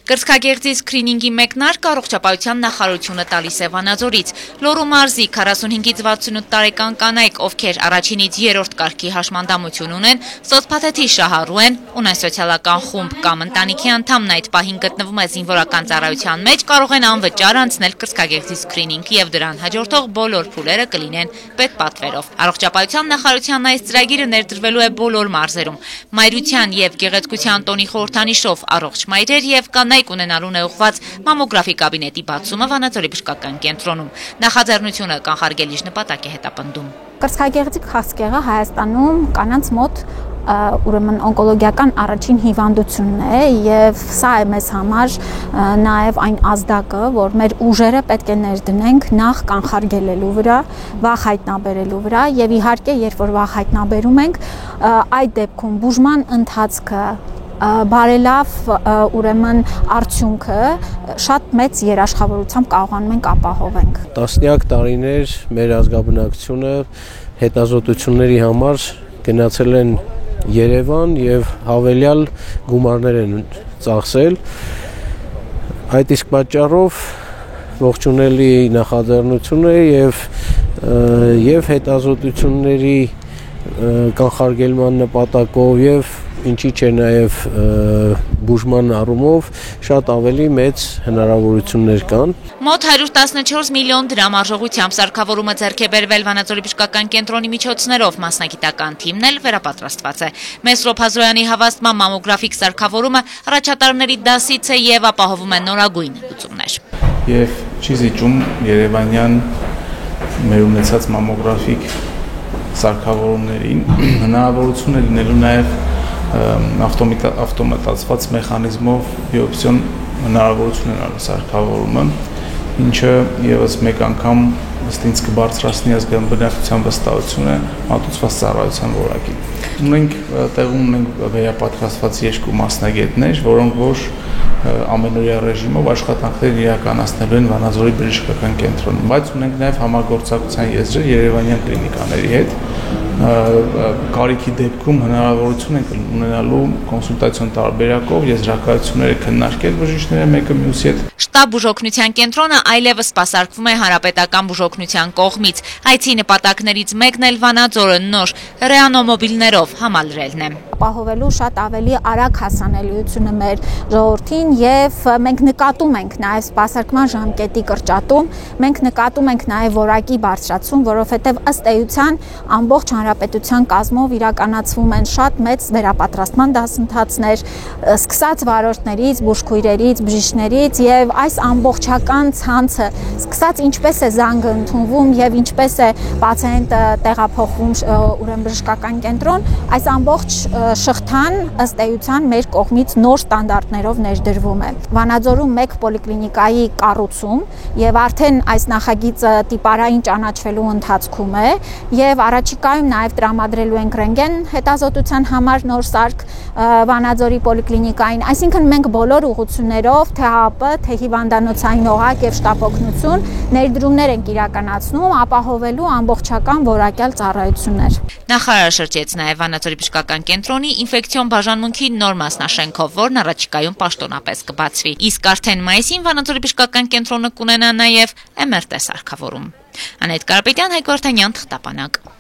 Կրծքագեղձի սկրինինգի մեկնարկ առողջապահության նախարարությունը տալիս է Վանաձորից։ Լոռու մարզի 45-ից 68 տարեկան կանայք, ովքեր առաջինից երրորդ կարգի հաշմանդամություն ունեն, սոցփաթեթի շահառու են, ունեն սոցիալական խումբ կամ ընտանիքի անդամն այդ պահին գտնվում է զինվորական ծառայության մեջ, կարող են անվճար անցնել կրծքագեղձի սկրինինգ եւ դրան հաջորդող բոլոր փուլերը կլինեն պետպատվերով։ Առողջապահության նախարարության այս ծրագիրը ներդրվելու է բոլոր մարզերում։ Մայրության եւ գեղեցկության տոնի խորհրդանիշով առողջ մայրեր եւ կանայք ունենալուն է ուղղված մամոգրաֆի կաբինետի բացումը Վանաձորի բժշկական կենտրոնում։ Նախաձեռնությունը կանխարգելիչ նպատակ է հետապնդում։ Կրծքագեղձի քաղցկեղը Հայաստանում կանանց մոտ ուրեմն օնկոլոգիական առաջին հիվանդությունն է եւ սա է մեզ համար նաեւ այն ազդակը, որ մեր ուժերը պետք է ներդնենք նախ կանխարգելելու վրա, վաղ հայտնաբերելու վրա եւ իհարկե երբ որ վաղ հայտնաբերում ենք, այդ դեպքում բուժման ընթացքը բարելավ ուրեմն արդյունքը շատ մեծ երաշխավորությամբ կարողանում ենք ապահովենք։ Տասնյակ տարիներ մեր ազգաբնակչությունը հետազոտությունների համար գնացել են Երևան եւ հավելյալ գումարներ են ծախսել։ Այդ իսկ պատճառով ողջունելի նախաձեռնություն է եւ հետազոտությունների կանխարգելման նպատակով եւ ինչի՞ չէ նաեւ բուժման առումով շատ ավելի մեծ հնարավորություններ կան։ Մոտ 114 միլիոն դրամ արժողությամբ սարքավորումը ձեռք է բերվել Վանաձորի բժշկական կենտրոնի միջոցներով, մասնագիտական թիմն էլ վերապատրաստված է։ Մեսրոպ Հազրոյանի հավաստման մամոգրաֆիկ սարքավորումը առաջատարների դասից է եւ ապահովում է նորագույն լուծումներ։ Եվ չի զիջում երևանյան մեր ունեցած մամոգրաֆիկ սարքավորումներին հնարավորություն է լինելու նաեւ ավտոմատացված մեխանիզմով բիոպսիոն հնարավորություն ունենալու սարքավորումը, ինչը եւս մեկ անգամ ըստ ինձ կբարձրացնի ազգային բնակչության վստահությունը մատուցված ծառայության որակին։ Տեղում ունենք վերապատրաստված երկու մասնագետներ, որոնք որ ամենօրյա ռեժիմով աշխատանքներ իրականացնելու են Վանաձորի բժշկական կենտրոնում, բայց ունենք նաև համագործակցության եզրեր երևանյան կլինիկաների հետ։ Կարիքի դեպքում հնարավորություն ենք ունենալու կոնսուլտացիոն տարբերակով եզրակացությունները քննարկել բժիշկները մեկը մյուսի հետ։ Շտաբ բուժօգնության կենտրոնը այլևս սպասարկվում է հանրապետական բուժօգնության կողմից։ Այցի նպատակներից մեկն էլ Վանաձորը նոր ռեանոմոբիլներով համալրելն է։ Ապահովելու շատ ավելի արագ հասանելիությունը մեր ժողովրդին եւ մենք նկատում ենք նաեւ սպասարկման ժամկետի կրճատում, մենք նկատում ենք նաեւ որակի բարձրացում, որովհետեւ ըստ էության ամբողջ հանրապետության կազմով իրականացվում են շատ մեծ վերապատրաստման դասընթացներ, սկսած վարորդներից, բուժքույրերից, բժիշկներից եւ այս ամբողջական ցանցը, սկսած ինչպես է զանգը ընդունվում եւ ինչպես է պացիենտը տեղափոխվում ուրեմն բժշկական կենտրոն, այս ամբողջ շղթան ըստ էության մեր կողմից նոր ստանդարտներով ներդրվում է։ Վանաձորում մեկ պոլիկլինիկայի կառուցում եւ արդեն այս նախագիծը տիպարային ճանաչվելու ընթացքում է եւ առաջիկայում նաեւ տրամադրելու ենք ռենտգեն հետազոտության համար նոր սարք Վանաձորի պոլիկլինիկային, այսինքն մենք բոլոր ուղղություններով թե ՀԱՊ, թե հիվանդանոցային օղակ եւ շտապօգնություն ներդրումներ ենք իրականացնում ապահովելու ամբողջական որակյալ ծառայություններ։ Նախարարը շրջեց նաեւ Վանաձորի բժշկական կենտրոնի ինֆեկցիոն բաժանմունքի նոր մասնաշենքով, որն առաջիկայում պաշտոնապես կբացվի։ Իսկ արդեն մայիսին Վանաձորի բժշկական կենտրոնը կունենա նաեւ MRT սարքավորում։ Անետ Կարապետյան, Հայկ Վարդանյան, Թղթապանակ։